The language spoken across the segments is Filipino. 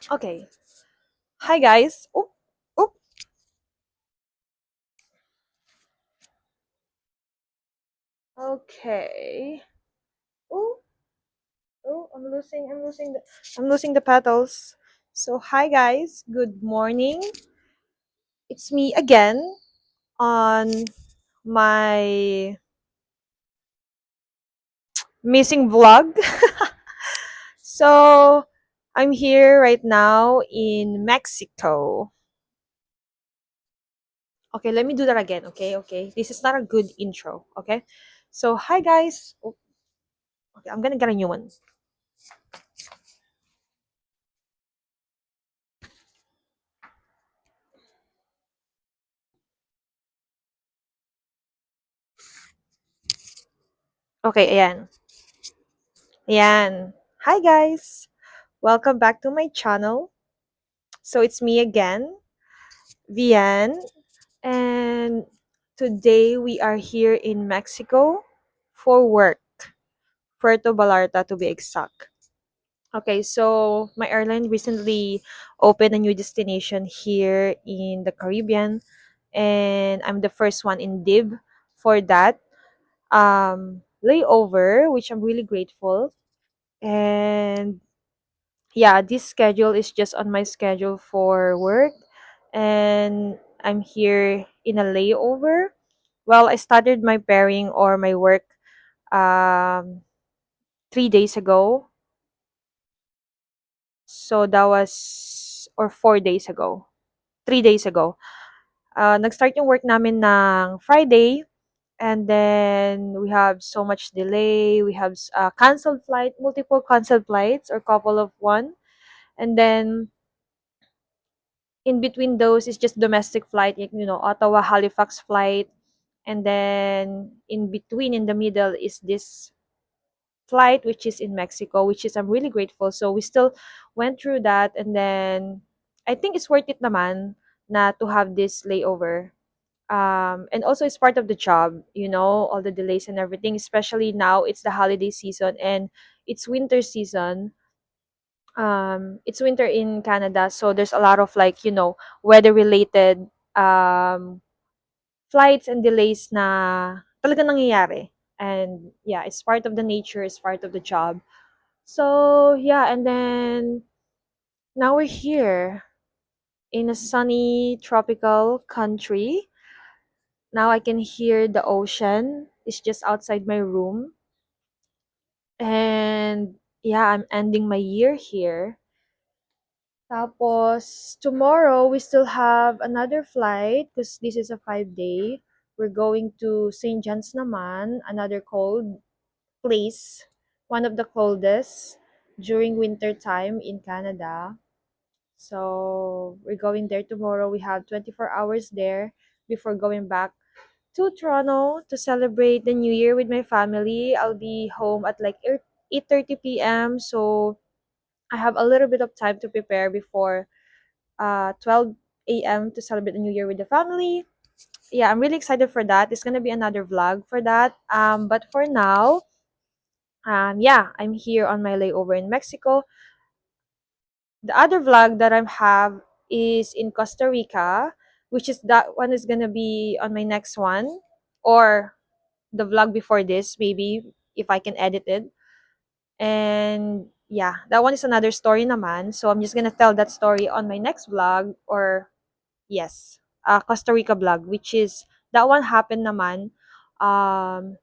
Okay. Hi guys. Oop. Okay. Oh, I'm losing the petals. So hi guys. Good morning. It's me again on my missing vlog. So I'm here right now in Mexico. Okay, let me do that again. Okay. This is not a good intro. Okay. So hi guys. Oh, okay, I'm gonna get a new one. Okay, ayan. Ayan. Hi guys. Welcome back to my channel. So it's me again, Vian, and today we are here in Mexico for work, Puerto Vallarta to be exact. Okay, so my airline recently opened a new destination here in the Caribbean, and I'm the first one in DIB for that layover, which I'm really grateful. And yeah, this schedule is just on my schedule for work, and I'm here in a layover. Well, I started my pairing or my work um 3 days ago. So that was or 4 days ago. 3 days ago. Nag-start yung work namin ng Friday, and then we have so much delay. We have canceled flight, multiple canceled flights or couple of one. And then in between those is just domestic flight, like, Ottawa Halifax flight, and then in between, in the middle, is this flight which is in Mexico, which is I'm really grateful. So we still went through that, and then I think it's worth it naman na to have this layover. And also it's part of the job, all the delays and everything, especially now it's the holiday season and it's winter season. It's winter in Canada, so there's a lot of, like, weather related um flights and delays na talaga nangyayari. And yeah, it's part of the nature, it's part of the job. So yeah, and then now we're here in a sunny tropical country. Now I can hear the ocean. It's just outside my room. And yeah, I'm ending my year here. Tapos, tomorrow, we still have another flight because this is a 5 day. We're going to St. John's naman, another cold place, one of the coldest during winter time in Canada. So, we're going there tomorrow. We have 24 hours there before going back to Toronto to celebrate the New Year with my family. I'll be home at like 8:30 p.m. So, I have a little bit of time to prepare before 12 a.m. to celebrate the New Year with the family. Yeah, I'm really excited for that. It's gonna be another vlog for that. But for now, yeah, I'm here on my layover in Mexico. The other vlog that I have is in Costa Rica, which is that one is gonna be on my next one, or the vlog before this, maybe if I can edit it. And yeah, that one is another story naman. So I'm just gonna tell that story on my next vlog, or yes, Costa Rica vlog, which is that one happened naman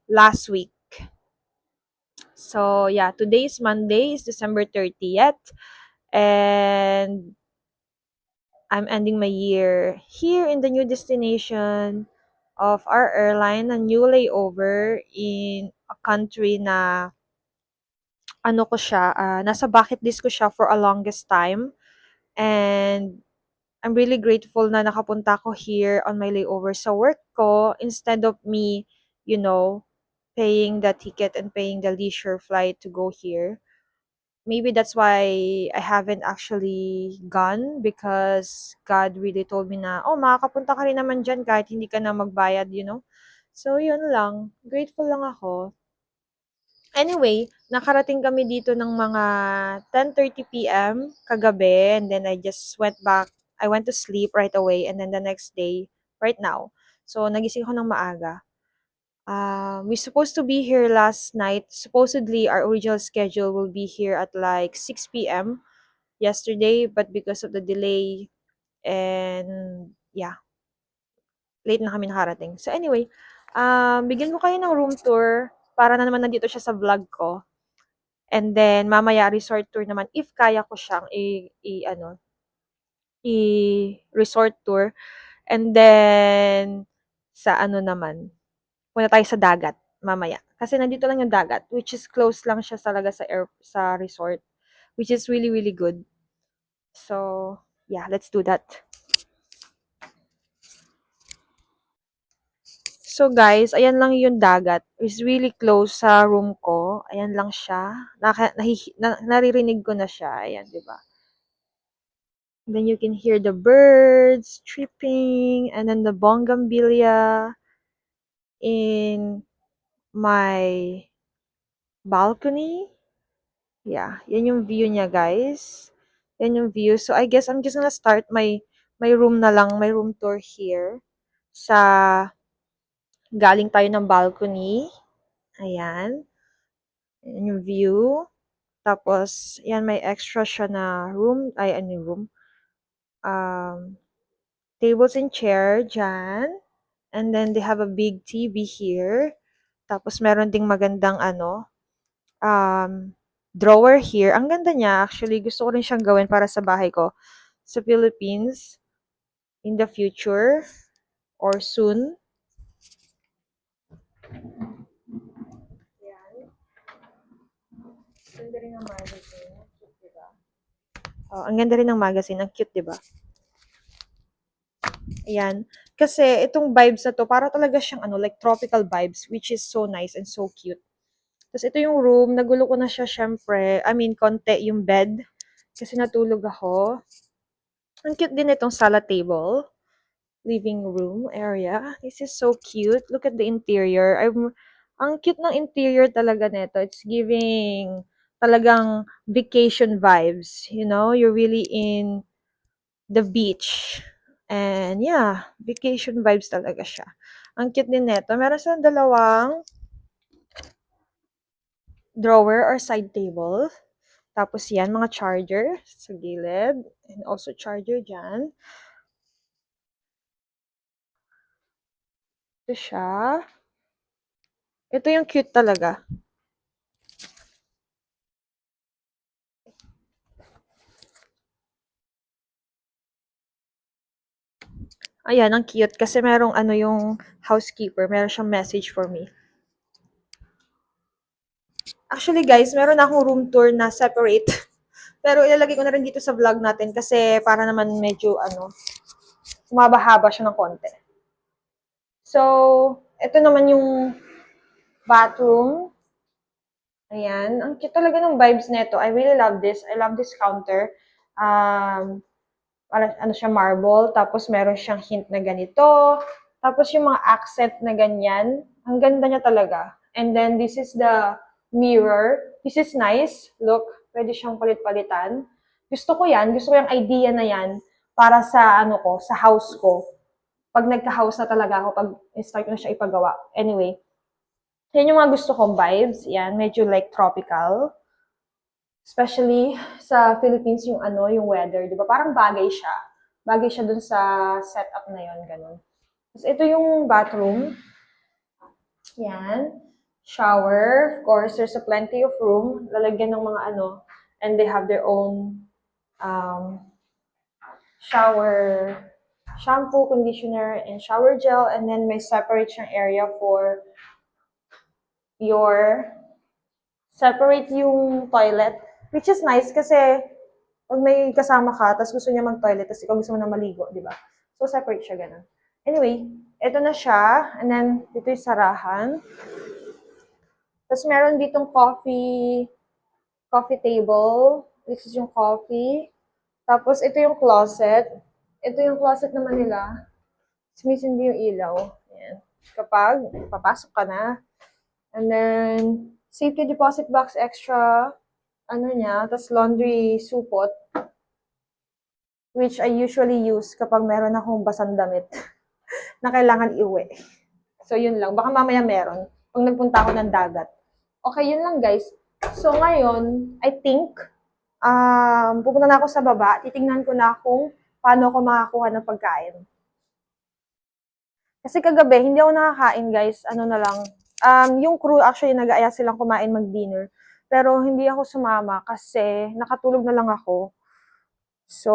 last week. So yeah, today is Monday, is December 30th, and I'm ending my year here in the new destination of our airline, a new layover in a country na ano ko siya, nasa bucket list ko siya for a longest time. And I'm really grateful na nakapunta ko here on my layover sa work ko instead of me, you know, paying the ticket and paying the leisure flight to go here. Maybe that's why I haven't actually gone, because God really told me na, oh, makakapunta ka rin naman dyan kahit hindi ka na magbayad. So, yun lang. Grateful lang ako. Anyway, nakarating kami dito ng mga 10:30 PM kagabi, and then I just went back. I went to sleep right away, and then the next day, right now. So, nagising ako ng maaga. We supposed to be here last night. Supposedly, our original schedule will be here at like 6 PM yesterday, but because of the delay and yeah, late na kami nakarating. So anyway, bigyan ko kayo ng room tour para na naman nandito siya sa vlog ko. And then mamaya resort tour naman if kaya ko siyang ano, i-resort tour. And then sa ano naman, punta tayo sa dagat mamaya. Kasi nandito lang yung dagat, which is close lang siya talaga sa resort, which is really really good. So, yeah, let's do that. So guys, ayan lang yung dagat. It's really close sa room ko. Ayan lang siya. Naririnig ko na siya. Ayan, di ba? Then you can hear the birds chirping, and then the bougainvillea in my balcony. Yeah, yan yung view niya, guys. Yan yung view. So I guess I'm just gonna start my room na lang, my room tour here sa galing tayo ng balcony. Ayan. Yan yung view. Tapos, yan, may extra siya na room, ay, ano yung room? Um, Tables and chair dyan. And then, they have a big TV here. Tapos, meron ding magandang, drawer here. Ang ganda niya, actually. Gusto ko rin siyang gawin para sa bahay ko sa Philippines in the future or soon. Yan. Ganda rin ng magazine. Cute, diba? Oh, ang ganda rin ng magazine. Ang cute, diba? Ayan. Kasi itong vibes na to, para talaga siyang like tropical vibes, which is so nice and so cute. Tapos ito yung room, nagulo ko na siya syempre. I mean, konti yung bed. Kasi natulog ako. Ang cute din itong sala table. Living room area. This is so cute. Look at the interior. Ang cute ng interior talaga nito. It's giving talagang vacation vibes. You know, you're really in the beach. And yeah, vacation vibes talaga siya. Ang cute din nito. Meron silang dalawang drawer or side table. Tapos yan, mga charger sa gilid. And also charger dyan. Ito siya. Ito yung cute talaga. Ayan, ang cute. Kasi merong yung housekeeper. Meron siyang message for me. Actually guys, meron akong room tour na separate. Pero ilalagay ko na rin dito sa vlog natin kasi para naman medyo humaba-haba siya ng konti. So, ito naman yung bathroom. Ayan. Ang cute talaga ng vibes nito. I really love this. I love this counter. Ano siya, marble. Tapos meron siyang hint na ganito. Tapos yung mga accent na ganyan. Ang ganda niya talaga. And then this is the mirror. This is nice. Look, pwede siyang palit-palitan. Gusto ko yan. Gusto ko yung idea na yan para sa sa house ko. Pag nagka-house na talaga ako, pag start ko na siya ipagawa. Anyway, yan yung mga gusto kong vibes. Yan, medyo like tropical. Especially sa Philippines yung yung weather, 'di ba? Parang bagay siya. Bagay siya dun sa setup na 'yon, ganun. Tapos ito yung bathroom. Yan. Shower. Of course, there's a plenty of room. Lalagyan ng mga and they have their own um, shower shampoo, conditioner, and shower gel. And then may separate siyang area for your separate yung toilet. Which is nice kasi pag may kasama ka, tapos gusto niya mag-toilet, tapos ikaw gusto mo na maligo, di ba? So, separate siya, ganun. Anyway, ito na siya. And then, dito yung sarahan. Tapos, meron ditong coffee table. This is yung coffee. Tapos, ito yung closet. Ito yung closet naman nila. Sumisindi yung ilaw. Ayan. Kapag papasok ka na. And then, Safety deposit box extra, ano niya, tas laundry supot, which I usually use kapag meron akong basang damit na kailangan iuwi. So, yun lang. Baka mamaya meron pag nagpunta ako ng dagat. Okay, yun lang guys. So, ngayon, I think, pupunta na ako sa baba. Titingnan ko na kung paano ako makakuha ng pagkain. Kasi kagabi, hindi ako nakakain guys. Ano na lang. Yung crew actually nag-aaya silang kumain mag-dinner. Pero hindi ako sumama kasi nakatulog na lang ako. So,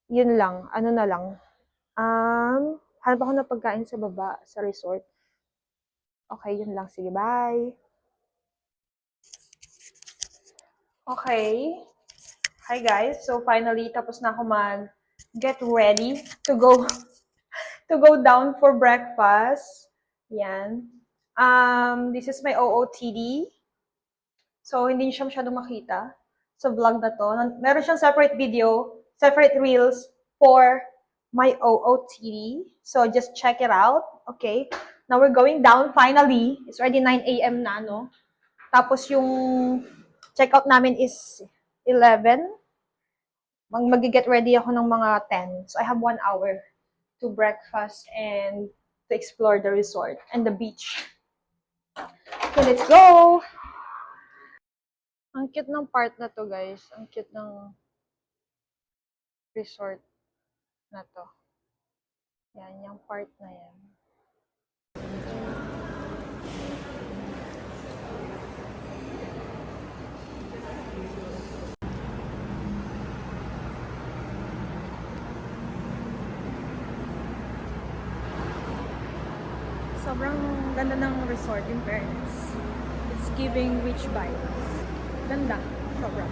yun lang. Ano na lang. Hanap ako ng pagkain sa baba, sa resort. Okay, yun lang. Sige, bye! Okay. Hi guys. So finally tapos na ako mag get ready to go to go down for breakfast. Yan. This is my OOTD. So hindi siya masyadong makita sa vlog na to. Meron siyang separate video, separate reels for my OOTD. So just check it out. Okay. Now we're going down finally. It's already 9 a.m. na, no? Tapos yung checkout namin is 11. Mag-get ready ako ng mga 10. So I have 1 hour to breakfast and to explore the resort and the beach. Okay, let's go! Ang cute ng part na to, guys. Ang cute ng resort na to. Yan, yung part na yan. Sobrang ganda ng resort in fairness. It's giving beach vibes. Ganda. Sobrang.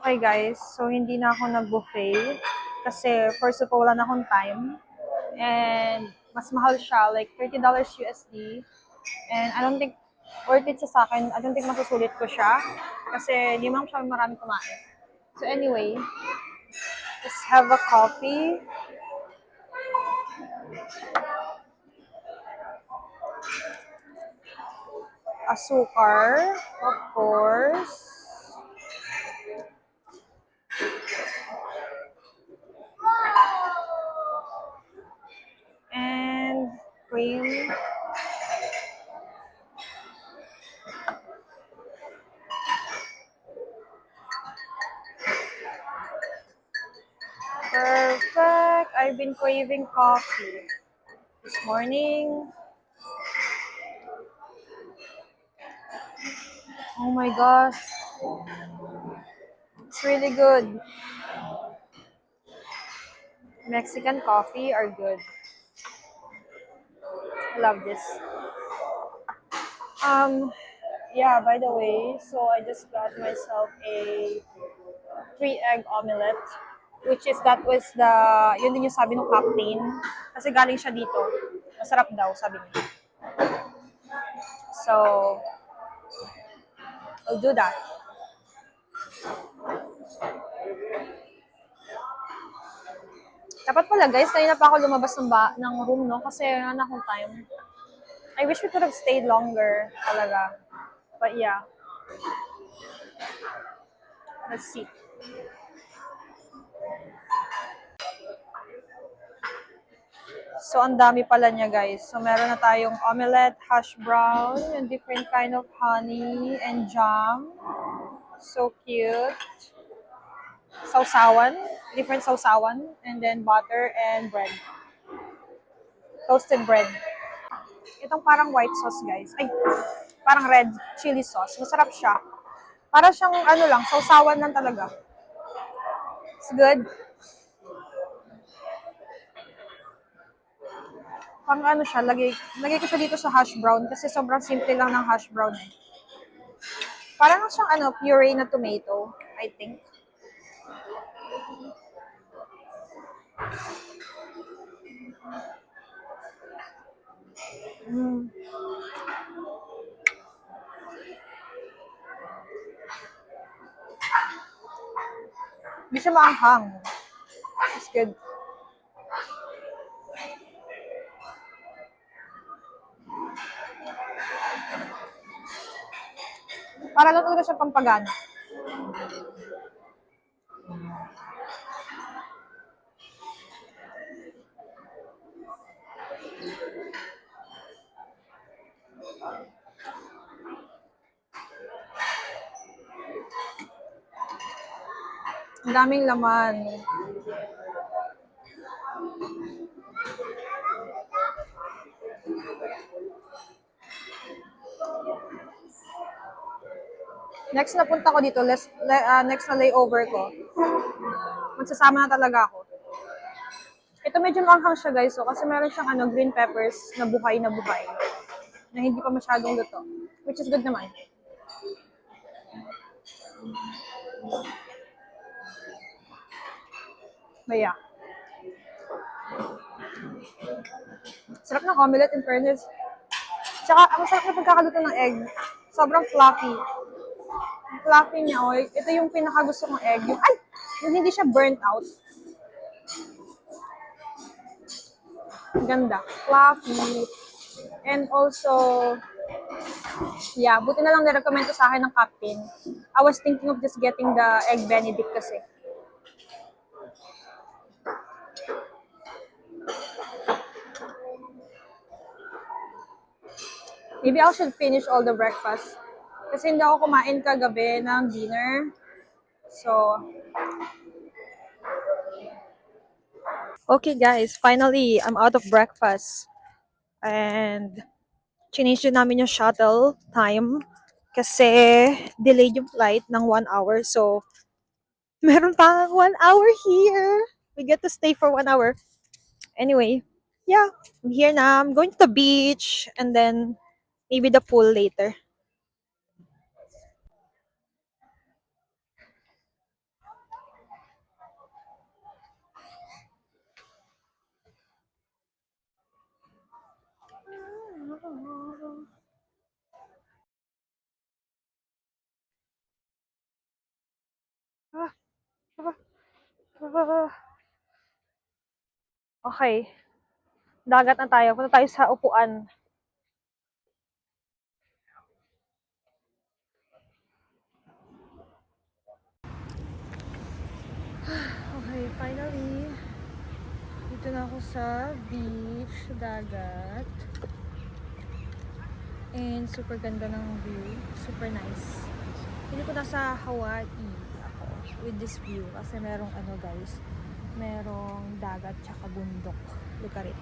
Okay guys, so hindi na ako nag-buffet kasi first of all, wala na akong time and mas mahal siya, like $30 USD, and I don't think worth it siya sa akin. I don't think masusulit ko siya kasi hindi man siya marami kumain. So anyway, just have a coffee. Asukar, of course. And cream. Perfect. I've been craving coffee this morning. Oh my gosh. It's really good. Mexican coffee are good. I love this. Yeah, by the way, so I just got myself a 3-egg omelette, which is that was the, yun din yung sabi ng captain. Kasi galing siya dito. Masarap daw, sabi niya. So, I'll do that. Dapat pala guys, kanina pa ako lumabas ng room, no? Kasi wala na akong time. I wish we could have stayed longer talaga. But yeah. Let's see. So, ang dami pala niya guys. So, meron na tayong omelette, hash brown, yung different kind of honey and jam. So cute. Sausawan, different sausawan, and then butter and bread. Toasted bread. Itong parang white sauce, guys. Ay, parang red chili sauce. Masarap siya. Para siyang ano lang, sausawan lang talaga. It's good. Pang ano siya, lagay ko siya dito sa hash brown kasi sobrang simple lang ng hash brown eh. Parang siyang ano, puree na tomato, I think. Mm. Hindi siya maanghang. It's good. Para lang talaga siya pampagana. Ang daming laman. Next na punta ko dito, next na layover ko, magsasama na talaga ako. Ito medyo maanghang siya guys, so kasi meron siyang green peppers na buhay na hindi pa masyadong luto, which is good naman. But yeah. Sarap ng omelette in fairness. Tsaka, ang sarap na pagkakaluto ng egg. Sobrang fluffy. Ang fluffy niya, oh. Ito yung pinakagusto kong egg. Yung hindi siya burnt out. Ang ganda. Fluffy. And also, yeah, buti na lang nirecommend ko sa akin ng captain. I was thinking of just getting the egg benedict kasi. Maybe I should finish all the breakfast. Kasi hindi ako kumain kagabi ng dinner. So, okay guys, finally, I'm out of breakfast. And, change din namin yung shuttle time. Kasi, delayed yung flight ng 1 hour. So, meron pa 1 hour here. We get to stay for 1 hour. Anyway, yeah, I'm here na. I'm going to the beach. And then, maybe the pool later. Ah, ah, ah. Okay. Dagat na tayo. Punta tayo sa upuan. Okay, finally. Dito na ako sa beach, dagat. And super ganda ng view. Super nice. Hindi ko nasa Hawaii ako with this view. Kasi merong guys. Merong dagat tsaka bundok. Look at it.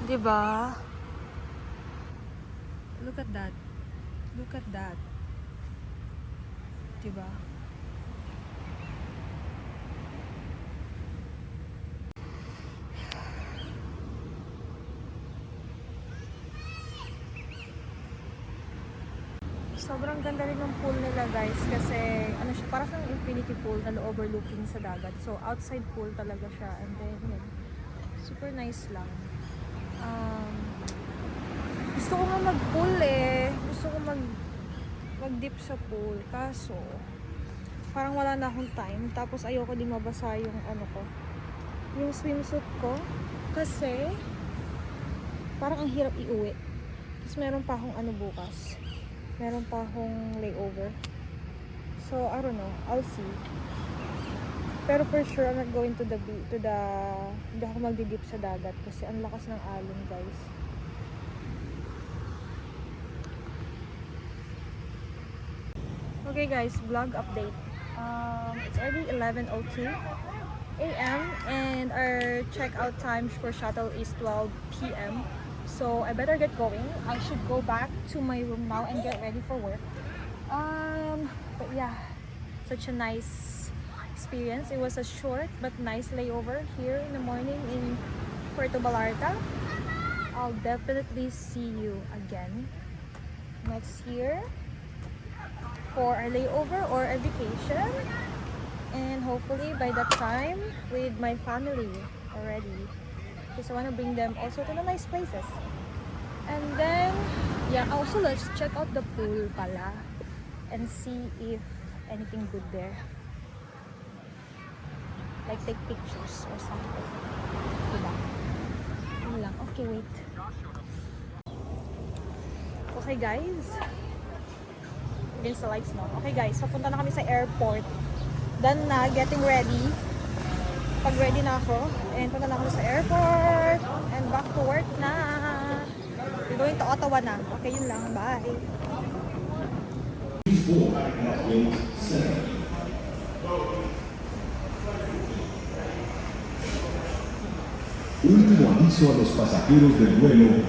Diba? Look at that. Look at that. Diba? Sobrang ganda rin ng pool nila guys kasi siya, parang kang infinity pool na overlooking sa dagat. So outside pool talaga siya and then super nice lang. Gusto ko nga mag-pool Gusto ko mag-dip sa pool kaso parang wala na akong time. Tapos ayoko din mabasa yung yung swimsuit ko kasi parang ang hirap iuwi. Tapos meron pa akong bukas. Meron pa akong layover. So, I don't know. I'll see. Pero for sure, I'm not going to the hindi ako magdidip sa dagat kasi ang lakas ng alon, guys. Okay, guys. Vlog update. It's already 11:02 a.m. and our checkout time for shuttle is 12 p.m. So I better get going. I should go back to my room now and get ready for work. But yeah, such a nice experience. It was a short but nice layover here in the morning in Puerto Vallarta. I'll definitely see you again next year for a layover or a vacation. and hopefully by that time with my family already, because I want to bring them also to the nice places. And then yeah, also let's check out the pool pala and see if anything good there, like take pictures or something, diba? Yun lang. Okay, wait. Okay guys, against the lights, no? Okay guys, papunta na kami sa airport. Done na, getting ready. Pag ready na ako, and punta na kami sa airport, and back to work na. We're going to Ottawa na. Okay, yun lang. Bye! Último aviso a los pasajeros del vuelo